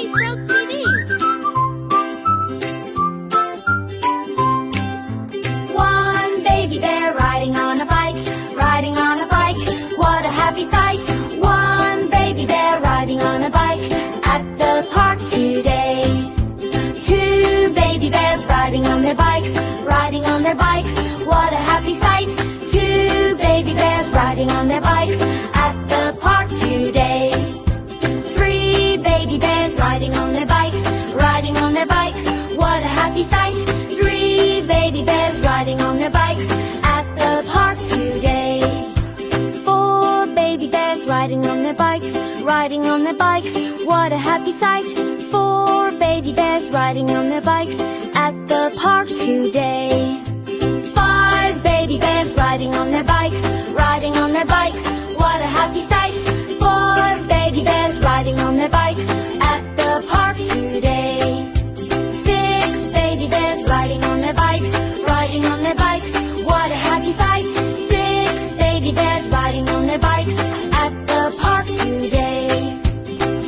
Sprouts TV. One baby bear riding on a bike, riding on a bike. What a happy sight. One baby bear riding on a bike at the park today. Two baby bears riding on their bikes, riding on their bikes. What a happy sight. Two baby bears riding on their bikes at the park today. Three baby bears riding on their bikes, riding on their bikes. What a happy sight. Three baby bears riding on their bikes at the park today. Four baby bears riding on their bikes, riding on their bikes. What a happy sight. Four baby bears riding on their bikes at the park today. Five baby bears riding on their bikes, riding on their bikes. What a happy sight. Four baby bears riding on their bikes at the park today. Six baby bears riding on their bikes, riding on their bikes. What a happy sight. Six baby bears riding on their bikes at the park today.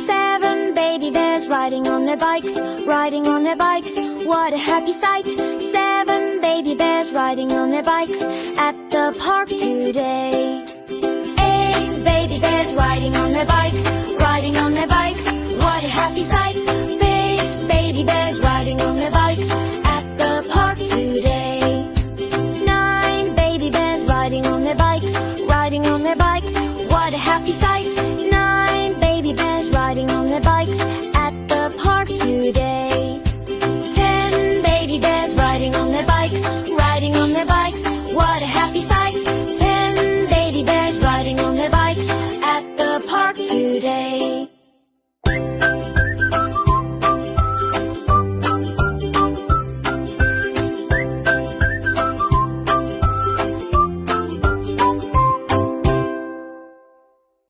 Seven baby bears riding on their bikes, riding on their bikes. What a happy sight. Seven baby bears riding on their bikes at the park today. Eight baby bears riding on their bikes, riding on their bikes. What a happy sight. Eight baby bears riding on their bikes at the park today. Nine baby bears riding on their bikes, riding on their bikes. What a happy sight. Nine baby bears riding on their bikes at the park today. 10 baby bears riding on their bikes, riding on their bikes. What a happy sight.